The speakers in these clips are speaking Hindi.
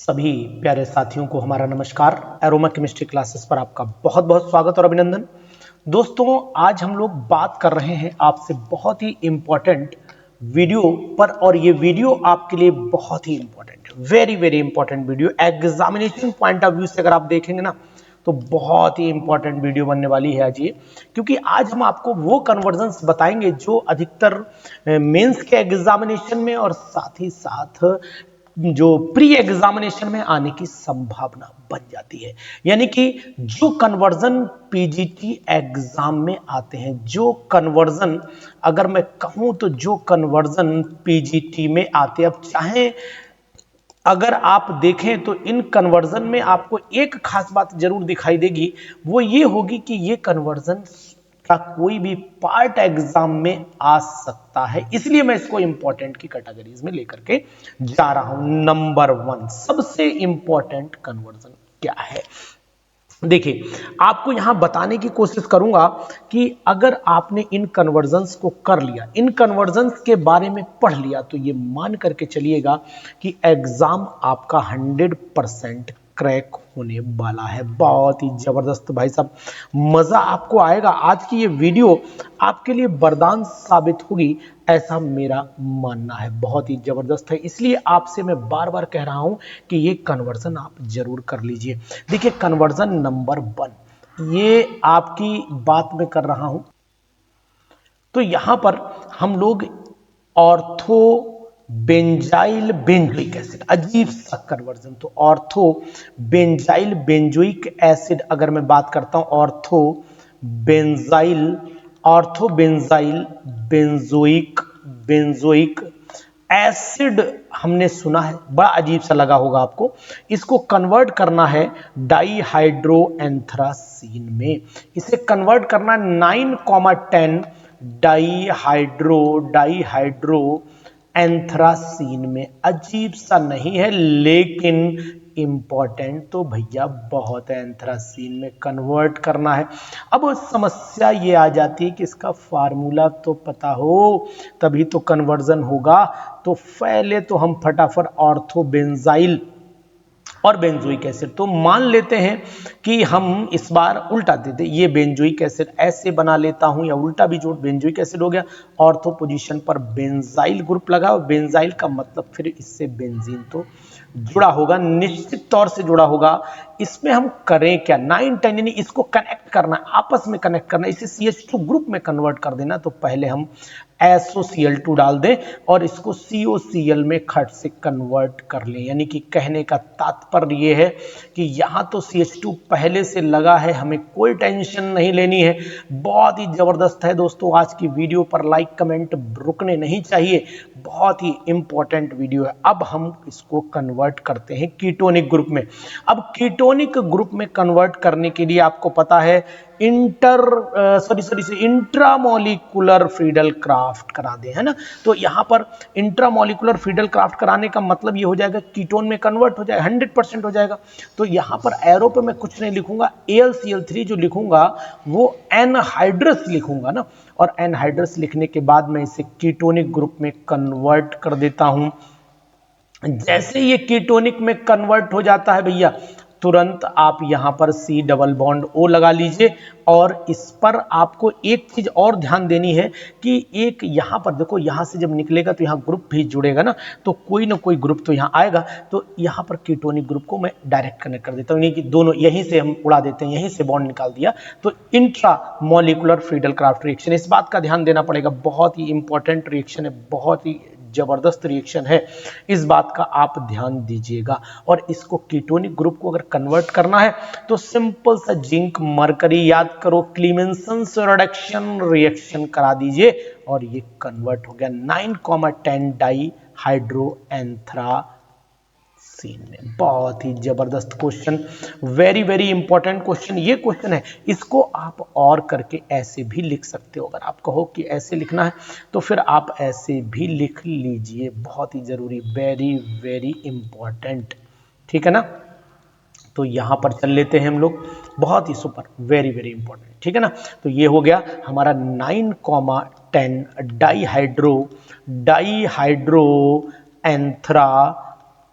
सभी प्यारे साथियों को हमारा नमस्कार। एरोमा केमिस्ट्री क्लासेस पर आपका बहुत बहुत स्वागत और अभिनंदन। दोस्तों, आज हम लोग बात कर रहे हैं आपसे बहुत ही इंपॉर्टेंट वीडियो पर, और ये वीडियो आपके लिए बहुत ही इंपॉर्टेंट है, very very important video. Examination point of view से अगर आप देखेंगे ना तो बहुत ही इंपॉर्टेंट वीडियो बनने वाली है आज ये, क्योंकि आज हम आपको वो कन्वर्जन्स बताएंगे जो अधिकतर मेंस के एग्जामिनेशन में और साथ ही साथ जो प्री एग्जामिनेशन में आने की संभावना बन जाती है। यानी कि जो कन्वर्जन पीजीटी एग्जाम में आते हैं, जो कन्वर्जन अगर मैं कहूं तो जो कन्वर्जन पीजीटी में आते हैं, अब चाहे अगर आप देखें तो इन कन्वर्जन में आपको एक खास बात जरूर दिखाई देगी, वो ये होगी कि ये कन्वर्जन का कोई भी पार्ट एग्जाम में आ सकता है। इसलिए मैं इसको इंपॉर्टेंट की कैटेगरीज में लेकर के जा रहा हूं। नंबर 1 सबसे इंपॉर्टेंट कन्वर्जन क्या है, देखिए आपको यहां बताने की कोशिश करूंगा कि अगर आपने इन कन्वर्जन्स को कर लिया, इन कन्वर्जन्स के बारे में पढ़ लिया, तो ये मान करके चलिएगा कि एग्जाम आपका 100% क्रैक होने वाला है। बहुत ही जबरदस्त भाई साहब, मजा आपको आएगा। आज की ये वीडियो आपके लिए वरदान साबित होगी, ऐसा मेरा मानना है। बहुत ही जबरदस्त है, इसलिए आपसे मैं बार बार कह रहा हूं कि ये कन्वर्जन आप जरूर कर लीजिए। देखिए कन्वर्जन नंबर 1, ये आपकी बात मैं कर रहा हूं तो यहां पर हम लोग ऑर्थो बेंजाइल बेंजोइक एसिड, अजीब सा कन्वर्जन। तो ऑर्थो बेंजाइल बेंजोइक एसिड अगर मैं बात करता हूं, ऑर्थो बेंजाइल बेंजोइक एसिड हमने सुना है, बड़ा अजीब सा लगा होगा आपको। इसको कन्वर्ट करना है डाईहाइड्रो एंथ्रासीन में। इसे कन्वर्ट करना 9,10 डाईहाइड्रो एंथ्रासीन में। अजीब सा नहीं है लेकिन इंपॉर्टेंट तो भैया बहुत है, एंथ्रासीन में कन्वर्ट करना है। अब समस्या ये आ जाती है कि इसका फार्मूला तो पता हो तभी तो कन्वर्जन होगा। तो पहले तो हम फटाफट ऑर्थो बेंजाइल और बेंजोइक एसिड, तो मान लेते हैं कि हम इस बार उल्टा देते, ये बेंजोइक एसिड ऐसे बना लेता हूं, या उल्टा भी जो बेंजोइक एसिड हो गया, ऑर्थो पोजीशन पर बेंजाइल ग्रुप लगा, और बेंजाइल का मतलब फिर इससे बेंजीन तो जुड़ा होगा, निश्चित तौर से जुड़ा होगा। इसमें हम करें क्या, 9,10 यानी इसको कनेक्ट करना, आपस में कनेक्ट करना, इसे CH2 ग्रुप में कन्वर्ट कर देना। तो पहले हम SOCl2 डाल दें और इसको COCl में खट से कन्वर्ट कर लें। यानी कि कहने का तात्पर्य यह है कि यहां तो CH2 पहले से लगा है, हमें कोई टेंशन नहीं लेनी है। बहुत ही जबरदस्त है दोस्तों, आज की वीडियो पर लाइक कमेंट रुकने नहीं चाहिए, बहुत ही इंपॉर्टेंट वीडियो है। अब हम इसको कन्वर्ट करते हैं कीटोनिक ग्रुप में। अब कीटोनिक ग्रुप में कन्वर्ट करने के लिए आपको पता है इंट्रामोलिकुलर फ्रीडल क्राफ्ट करा दे, है ना। तो यहां पर इंट्रामोलिकुलर फ्रीडल क्राफ्ट कराने का मतलब ये हो जाएगा कीटोन में कन्वर्ट हो जाएगा, 100% हो जाएगा। तो यहां पर एरो पे मैं कुछ नहीं लिखूंगा, AlCl3 जो लिखूंगा वो एनहाइड्रस लिखूंगा ना, और एनहाइड्रस लिखने के बाद मैं इसे कीटोनिक ग्रुप में कन्वर्ट कर देता हूं। जैसे ये कीटोनिक में कन्वर्ट हो जाता है भैया, तुरंत आप यहां पर C डबल बॉन्ड O लगा लीजिए। और इस पर आपको एक चीज और ध्यान देनी है कि एक यहां पर देखो, यहां से जब निकलेगा तो यहां ग्रुप भी जुड़ेगा ना, तो कोई ना कोई ग्रुप तो यहां आएगा। तो यहां पर कीटोनिक ग्रुप को मैं डायरेक्ट कनेक्ट कर देता हूं, यानी कि दोनों यहीं से हम उड़ा देते हैं, यहीं से बॉन्ड निकाल दिया। तो intra molecular Friedel craft reaction, इस बात का ध्यान देना पड़ेगा, बहुत ही इंपॉर्टेंट रिएक्शन है, बहुत ही जबरदस्त रिएक्शन है, इस बात का आप ध्यान दीजिएगा। और इसको कीटोनिक ग्रुप को अगर कन्वर्ट करना है तो सिंपल सा जिंक मरकरी, याद करो क्लीमेंसन्स रिडक्शन रिएक्शन करा दीजिए और ये कन्वर्ट हो गया 9,10 डाईहाइड्रो एंथ्रासीन में। बहुत ही जबरदस्त question, very very important question ये क्वेश्चन है। इसको आप और करके ऐसे भी लिख सकते हो, अगर आप कहो कि ऐसे लिखना है तो फिर आप ऐसे भी लिख लीजिए, बहुत ही जरूरी, वेरी वेरी इंपॉर्टेंट, ठीक है ना। तो यहां पर चल लेते हैं हम लोग, बहुत ही सुपर, वेरी वेरी इंपॉर्टेंट, ठीक है ना। तो ये हो गया हमारा 9,10 डाईहाइड्रो एंथ्रासीन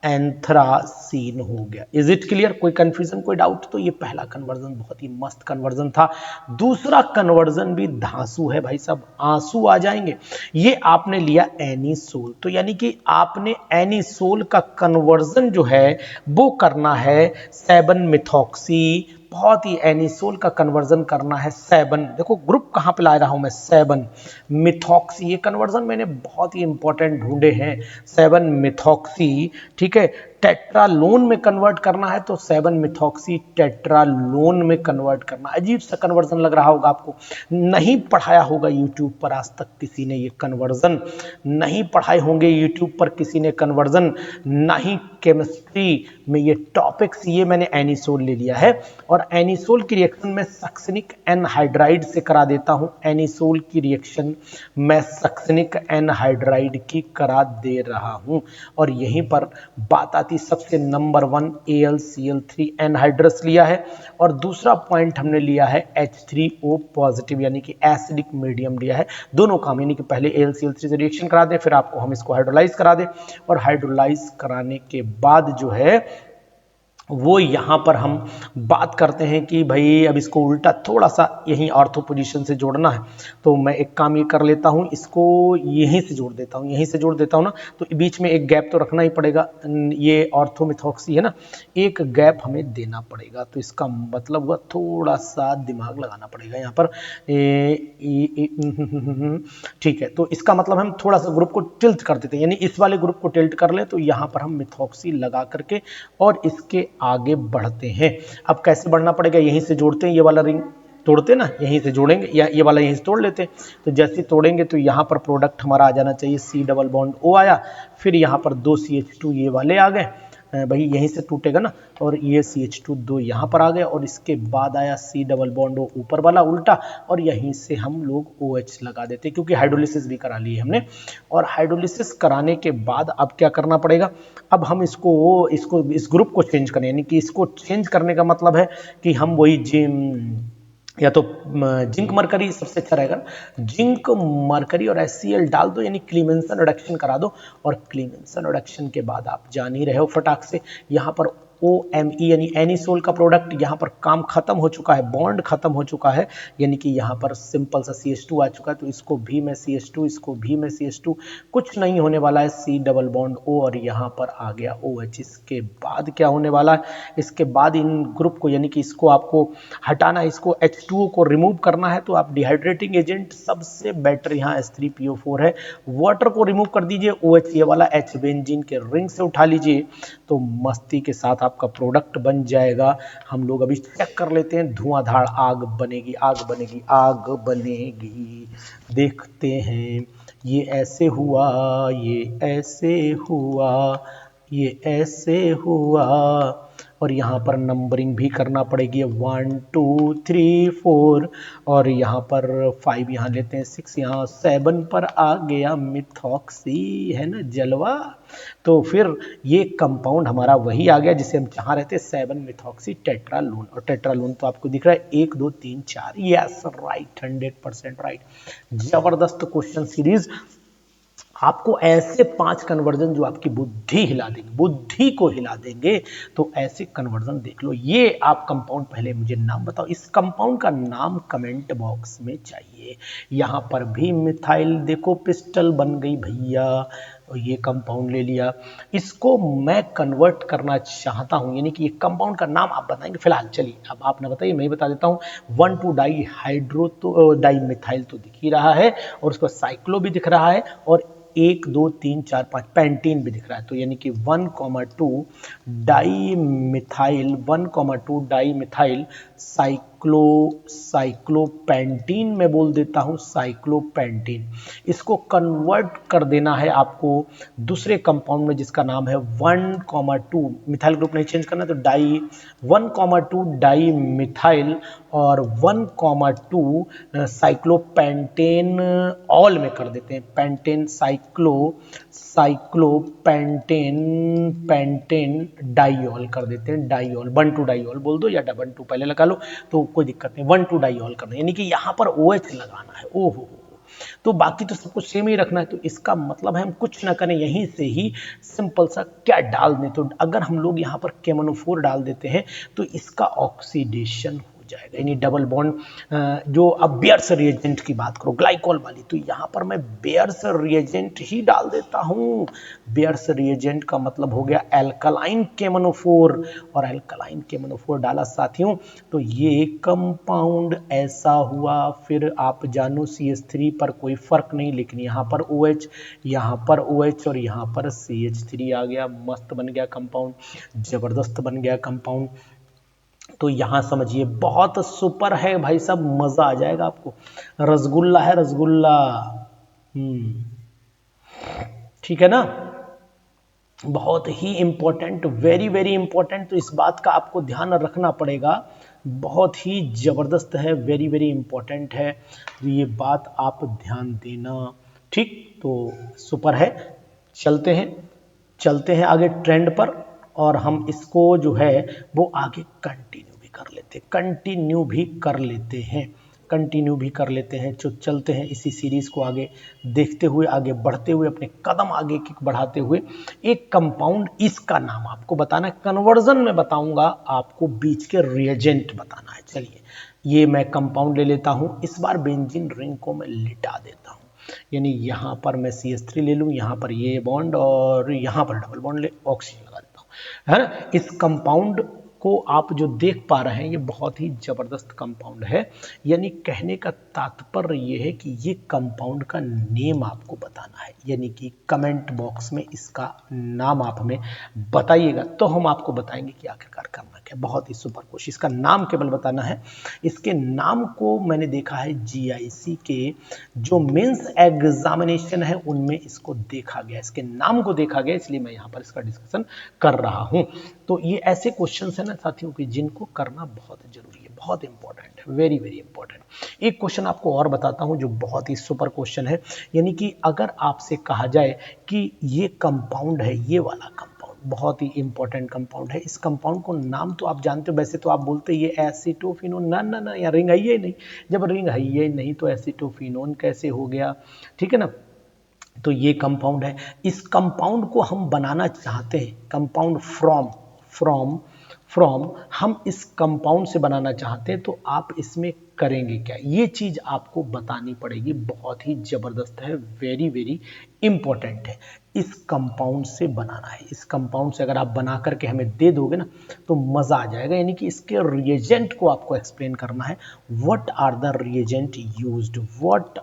एंथ्रासीन हो गया। Is it clear? कोई कंफ्यूजन, कोई डाउट? तो ये पहला कन्वर्जन बहुत ही मस्त कन्वर्जन था। दूसरा कन्वर्जन भी धांसू है भाई साहब, आंसू आ जाएंगे। ये आपने लिया एनिसोल, तो यानी कि आपने एनिसोल का कन्वर्जन जो है वो करना है 7 मिथॉक्सी, बहुत ही एनिसोल का कन्वर्जन करना है 7, देखो ग्रुप कहां पे ला रहा हूं मैं, 7 मिथॉक्सी। ये कन्वर्जन मैंने बहुत ही इंपॉर्टेंट ढूंढे हैं, 7 मिथॉक्सी, ठीक है। टेट्रालोन में कन्वर्ट करना है तो 7 मिथॉक्सी टेट्रालोन में कन्वर्ट करना। अजीब सा कन्वर्जन लग रहा होगा आपको, नहीं पढ़ाया होगा यूट्यूब पर आज तक किसी ने ये कन्वर्जन, नहीं पढ़ाए होंगे यूट्यूब पर किसी ने कन्वर्जन, नहीं केमिस्ट्री में ये टॉपिक्स। ये मैंने एनिसोल ले लिया है और एनिसोल की रिएक्शन में सक्सिनिक एनहाइड्राइड से करा देता हूं। एनिसोल की रिएक्शन मैं सक्सिनिक एनहाइड्राइड की करा दे रहा हूं और यहीं पर बात आती सबसे नंबर 1 AlCl3 एनहाइड्रस लिया है और दूसरा पॉइंट हमने लिया है H3O पॉजिटिव यानी कि एसिडिक मीडियम लिया है। दोनों काम, यानी कि पहले AlCl3 से रिएक्शन करा दें, फिर आपको हम इसको हाइड्रोलाइज करा दें और हाइड्रोलाइज कराने के बाद जो है वो यहाँ पर हम बात करते हैं कि भाई अब इसको उल्टा थोड़ा सा यहीं ऑर्थो पोजीशन से जोड़ना है। तो मैं एक काम ये कर लेता हूँ, इसको यहीं से जोड़ देता हूँ, यहीं से जोड़ देता हूँ ना, तो बीच में एक गैप तो रखना ही पड़ेगा। ये ऑर्थो मिथॉक्सी है ना, एक गैप हमें देना पड़ेगा, तो इसका मतलब हुआ थोड़ा सा दिमाग लगाना पड़ेगा यहाँ पर। ठीक है, तो इसका मतलब हम थोड़ा सा ग्रुप को टिल्ट कर देते हैं, यानी इस वाले ग्रुप को टिल्ट कर ले, तो यहाँ पर हम मिथॉक्सी लगा करके और इसके आगे बढ़ते हैं। अब कैसे बढ़ना पड़ेगा, यहीं से जोड़ते हैं, ये वाला रिंग तोड़ते ना, यहीं से जोड़ेंगे या ये वाला यहीं से तोड़ लेते हैं। तो जैसे तोड़ेंगे तो यहाँ पर प्रोडक्ट हमारा आ जाना चाहिए, C डबल बॉन्ड O आया, फिर यहाँ पर 2 CH2 ये वाले आ गए, भाई यहीं से टूटेगा ना, और ये CH2 2 यहाँ पर आ गए और इसके बाद आया C डबल बॉन्ड O ऊपर वाला उल्टा, और यहीं से हम लोग OH लगा देते हैं क्योंकि हाइड्रोलिसिस भी करा ली है हमने। और हाइड्रोलिसिस कराने के बाद अब क्या करना पड़ेगा, अब हम इसको इस ग्रुप को चेंज करें, यानी कि इसको चेंज करने का मतलब है कि हम वही या तो जिंक मरकरी सबसे अच्छा रहेगा, जिंक मरकरी और HCl डाल दो, यानी क्लीमेंसन रिडक्शन करा दो। और क्लीमेंसन रिडक्शन के बाद आप जान ही रहे हो फटाक से, यहाँ पर OMe यानी एनिसोल का प्रोडक्ट, यहाँ पर काम खत्म हो चुका है, बॉन्ड खत्म हो चुका है, यानी कि यहाँ पर सिंपल सा CH2 आ चुका है, तो इसको भी मैं CH2, इसको भी मैं CH2, कुछ नहीं होने वाला है, C डबल बॉन्ड O और यहाँ पर आ गया OH। इसके बाद क्या होने वाला है, इसके बाद इन ग्रुप को, यानी कि इसको आपको हटाना है, इसको H2O को रिमूव करना है, तो आप डिहाइड्रेटिंग एजेंट सबसे बेटर यहाँ H3PO4 है, वाटर को रिमूव कर दीजिए, OH ये वाला H बेंजीन के रिंग से उठा लीजिए, तो मस्ती के साथ आपका प्रोडक्ट बन जाएगा। हम लोग अभी चेक कर लेते हैं, धुआंधार आग बनेगी, आग बनेगी, आग बनेगी, देखते हैं। ये ऐसे हुआ, ये ऐसे हुआ, ये ऐसे हुआ, और यहाँ पर नंबरिंग भी करना पड़ेगी, 1 2 3 4, और यहाँ पर 5 यहाँ लेते हैं, 6 यहाँ, 7 पर आ गया मिथॉक्सी, है ना जलवा। तो फिर ये कंपाउंड हमारा वही आ गया जिसे हम चाह रहे थे, 7 मिथॉक्सी टेट्रालोन। और टेट्रालोन तो आपको दिख रहा है 1 2 3 4, यस राइट, 100% राइट। जबरदस्त क्वेश्चन सीरीज, आपको ऐसे 5 कन्वर्जन जो आपकी बुद्धि हिला देंगे, बुद्धि को हिला देंगे, तो ऐसे कन्वर्जन देख लो। ये आप कंपाउंड, पहले मुझे नाम बताओ, इस कंपाउंड का नाम कमेंट बॉक्स में चाहिए। यहाँ पर भी मिथाइल देखो पिस्टल बन गई भैया, ये कंपाउंड ले लिया, इसको मैं कन्वर्ट करना चाहता हूं, यानी कि ये कंपाउंड का नाम आप बताएंगे फिलहाल। चलिए अब आप ना बताइए, मैं ही बता देता हूं, 1 2 डाई हाइड्रो तो डाई मिथाइल तो दिख ही रहा है, और उसका साइक्लो भी दिख रहा है, और 1 2 3 4 5 पेंटीन भी दिख रहा है, तो यानी कि 1,2 डाई मिथाइल, 1,2 डाई मिथाइल साइक्लोपेंटीन में बोल देता हूं, साइक्लोपेंटीन। इसको कन्वर्ट कर देना है आपको दूसरे कंपाउंड में जिसका नाम है 1,2, मिथाइल ग्रुप नहीं चेंज करना, तो डाई 1,2 डाई मिथाइल और 1,2 साइक्लोपेंटेन ऑल में कर देते हैं, पेंटेन पेंटेन डाइऑल कर देते हैं, डाइऑल 1 2 डाइऑल बोल दो या 1 2 पहले लगा लो, तो कोई दिक्कत नहीं, 1 2 डाइऑल करना, यानी कि यहाँ पर OH लगाना है। ओहो, तो बाकी तो सब कुछ सेम ही रखना है। तो इसका मतलब है हम कुछ ना करें, यहीं से ही सिंपल सा क्या डाल दें। तो अगर हम लोग यहाँ पर KMnO4 डाल देते हैं तो इसका ऑक्सीडेशन हो जाएगा, यानी डबल बॉन्ड। जो अब बेयर्स रिएजेंट की बात करो ग्लाइकोल वाली, तो यहाँ पर मैं बेयर्स रिएजेंट ही डाल देता हूँ। बेयर्स रिएजेंट का मतलब हो गया एल्कलाइन KMnO4, और एल्कलाइन KMnO4 डाला साथियों तो ये कंपाउंड ऐसा हुआ। फिर आप जानो CH3 पर कोई फर्क नहीं, लेकिन यहाँ पर OH, यहाँ पर OH और यहाँ पर CH3 आ गया। मस्त बन गया कंपाउंड, जबरदस्त बन गया कंपाउंड। तो यहां समझिए बहुत सुपर है भाई साहब, मजा आ जाएगा आपको। रसगुल्ला है रसगुल्ला। ठीक है ना, बहुत ही इंपॉर्टेंट, वेरी वेरी इंपॉर्टेंट। तो इस बात का आपको ध्यान रखना पड़ेगा, बहुत ही जबरदस्त है, वेरी वेरी इंपॉर्टेंट है। तो ये बात आप ध्यान देना। ठीक, तो सुपर है। चलते हैं आगे ट्रेंड पर, और हम इसको जो है वो आगे कंटिन्यू भी कर लेते हैं। तो चलते हैं इसी सीरीज को आगे देखते हुए, आगे बढ़ते हुए, अपने कदम आगे की बढ़ाते हुए। एक कंपाउंड, इसका नाम आपको बताना है, कन्वर्जन में बताऊंगा आपको, बीच के रिएजेंट बताना है। चलिए ये मैं कंपाउंड ले लेता हूं, इस बार बेंजीन रिंग को मैं लिटा देता हूं, यानी यहां पर मैं CH3 ले लूं, यहां पर ये बॉन्ड और यहां पर डबल बॉन्ड ले ऑक्सीजन लगा देता हूं, है ना। इस कंपाउंड को आप जो देख पा रहे हैं ये बहुत ही जबरदस्त कंपाउंड है। यानी कहने का तात्पर्य ये है कि ये कंपाउंड का नेम आपको बताना है, यानी कि कमेंट बॉक्स में इसका नाम आप हमें बताइएगा, तो हम आपको बताएंगे कि आखिरकार करना क्या। बहुत ही सुपर क्वेश्चन, इसका नाम केवल बताना है। इसके नाम को मैंने देखा है GIC के जो मेंस एग्जामिनेशन है उनमें इसको देखा गया, इसके नाम को देखा गया, इसलिए मैं यहाँ पर इसका डिस्कशन कर रहा हूँ। तो ये ऐसे क्वेश्चंस है ना साथियों कि जिनको करना बहुत जरूरी है, बहुत इंपॉर्टेंट है, वेरी वेरी इंपॉर्टेंट। एक क्वेश्चन आपको और बताता हूँ जो बहुत ही सुपर क्वेश्चन है, यानी कि अगर आपसे कहा जाए कि ये कंपाउंड है, ये वाला कंपाउंड बहुत ही इंपॉर्टेंट कंपाउंड है, इस कंपाउंड को नाम तो आप जानते हो, वैसे तो आप बोलते ये एसिटोफिनोन, ना ना ना, या रिंग है ही नहीं, जब रिंग है ही नहीं तो एसिटोफिनोन कैसे हो गया, ठीक है ना। तो ये कंपाउंड है, इस कंपाउंड को हम बनाना चाहते हैं, कंपाउंड फ्रॉम हम इस कंपाउंड से बनाना चाहते हैं, तो आप इसमें करेंगे क्या, ये चीज आपको बतानी पड़ेगी। बहुत ही जबरदस्त है, वेरी वेरी इंपॉर्टेंट है। इस कंपाउंड से बनाना है, इस कंपाउंड से अगर आप बना करके हमें दे दोगे ना तो मजा आ जाएगा। यानी कि इसके रिएजेंट को आपको एक्सप्लेन करना है। What are the reagent used, what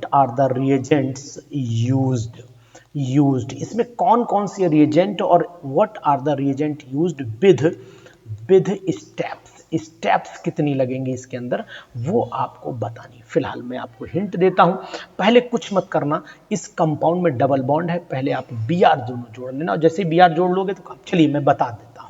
are the reagents used, इसमें कौन कौन सी रिएजेंट और what are the reagent used with steps कितनी लगेंगी इसके अंदर, वो आपको बतानी। फिलहाल मैं आपको हिंट देता हूं, पहले कुछ मत करना, इस कंपाउंड में डबल बॉन्ड है, पहले आप Br दोनों जोड़ लेना, और जैसे Br जोड़ लोगे तो चलिए मैं बता देता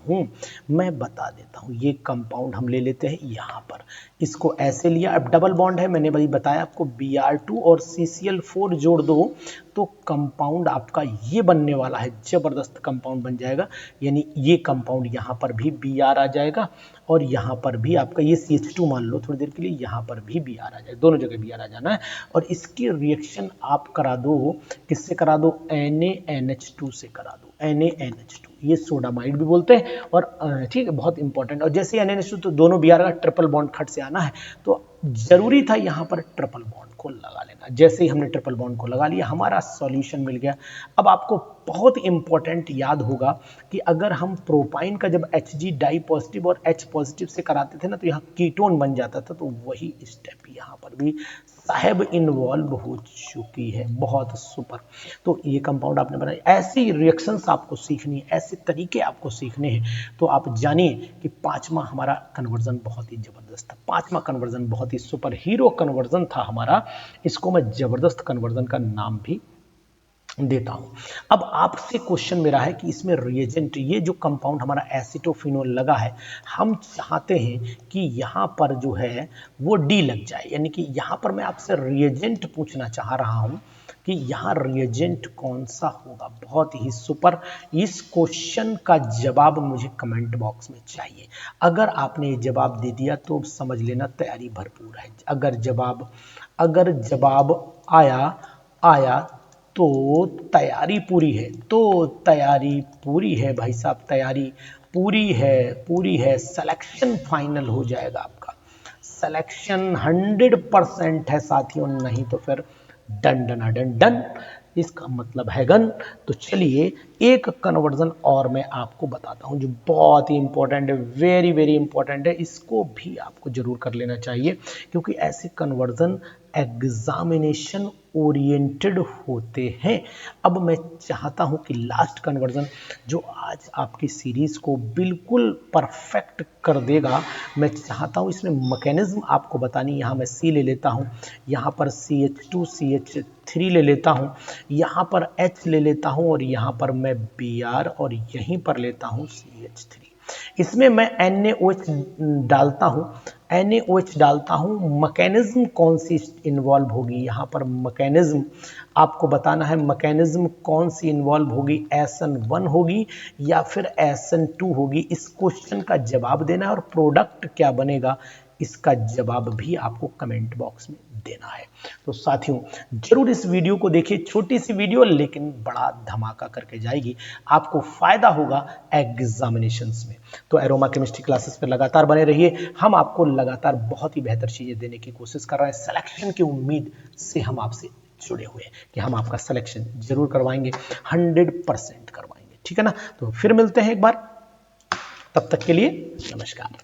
हूं। ये कंपाउंड हम ले लेते हैं यहां पर, इसको ऐसे लिया, अब डबल बॉन्ड है, मैंने वही बताया आपको, Br2 और CCl4 जोड़ दो तो कंपाउंड आपका ये बनने वाला है, जबरदस्त कंपाउंड बन जाएगा। यानी ये कंपाउंड यहां पर भी Br आ जाएगा, और यहाँ पर भी आपका ये CH2 मान लो थोड़ी देर के लिए, यहाँ पर भी Br आ जाए, दोनों जगह Br आ जाना है। और इसकी रिएक्शन आप करा दो, किससे करा दो, NaNH2 से करा दो, NaNH2, ये सोडामाइड भी बोलते हैं, और ठीक है, बहुत इंपॉर्टेंट। और जैसे NaNH2 तो दोनों Br का ट्रिपल बॉन्ड खट से आना है, तो जरूरी था यहाँ पर ट्रिपल बॉन्ड को लगा लेना। जैसे ही हमने ट्रिपल बॉन्ड को लगा लिया, हमारा सॉल्यूशन मिल गया। अब आपको बहुत इंपॉर्टेंट याद होगा कि अगर हम प्रोपाइन का जब Hg डाई पॉजिटिव और H पॉजिटिव से कराते थे ना, तो यहाँ कीटोन बन जाता था, तो वही स्टेप यहाँ पर भी साहेब इन्वॉल्व हो चुकी है। बहुत सुपर। तो ये कंपाउंड आपने बनाई, ऐसी रिएक्शंस आपको सीखनी है, ऐसे तरीके आपको सीखने हैं। तो आप जानिए कि पांचवा हमारा कन्वर्जन बहुत ही जबरदस्त था, पांचवा कन्वर्जन बहुत ही सुपर हीरो कन्वर्जन था हमारा। इसको मैं जबरदस्त कन्वर्जन का नाम भी देता हूं। अब आपसे क्वेश्चन मेरा है कि इसमें रिएजेंट, ये जो कंपाउंड हमारा एसिटोफिनोल लगा है, हम चाहते हैं कि यहां पर जो है वो डी लग जाए, यानी कि यहां पर मैं आपसे रिएजेंट पूछना चाह रहा हूं कि यहाँ रिएजेंट कौन सा होगा। बहुत ही सुपर। इस क्वेश्चन का जवाब मुझे कमेंट बॉक्स में चाहिए। अगर आपने ये जवाब दे दिया तो समझ लेना तैयारी भरपूर है। अगर जवाब आया तो तैयारी पूरी है, तो तैयारी पूरी है भाई साहब, तैयारी पूरी है। सिलेक्शन फाइनल हो जाएगा आपका, सिलेक्शन 100% है साथियों, नहीं तो फिर डन डना डन डन, इसका मतलब है गन। तो चलिए एक कन्वर्जन और मैं आपको बताता हूं जो बहुत ही इंपॉर्टेंट है, वेरी वेरी इंपॉर्टेंट है। इसको भी आपको जरूर कर लेना चाहिए क्योंकि ऐसे कन्वर्जन एग्जामिनेशन ओरिएंटेड होते हैं। अब मैं चाहता हूं कि लास्ट कन्वर्जन जो आज आपकी सीरीज को बिल्कुल परफेक्ट कर देगा, मैं चाहता हूं इसमें मैकेनिज्म आपको बतानी। यहां मैं C ले लेता हूं, यहां पर CH2 CH3 ले लेता हूं, यहां पर H ले लेता हूं और यहां पर मैं Br और यहीं पर लेता हूं CH3। इसमें मैं NaOH डालता हूं। मैकेनिज्म कौन सी इन्वॉल्व होगी, यहां पर मैकेनिज्म आपको बताना है। मैकेनिज्म कौन सी इन्वॉल्व होगी, SN1 होगी या फिर SN2 होगी। इस क्वेश्चन का जवाब देना है और प्रोडक्ट क्या बनेगा इसका जवाब भी आपको कमेंट बॉक्स में देना है। तो साथियों जरूर इस वीडियो को देखिए, छोटी सी वीडियो लेकिन बड़ा धमाका करके जाएगी, आपको फायदा होगा एग्जामिनेशंस में। तो एरोमा केमिस्ट्री क्लासेस पर लगातार बने रहिए, हम आपको लगातार बहुत ही बेहतर चीजें देने की कोशिश कर रहे हैं। सिलेक्शन की उम्मीद से हम आपसे जुड़े हुए हैं कि हम आपका सिलेक्शन जरूर करवाएंगे, 100% करवाएंगे, ठीक है ना। तो फिर मिलते हैं एक बार, तब तक के लिए नमस्कार।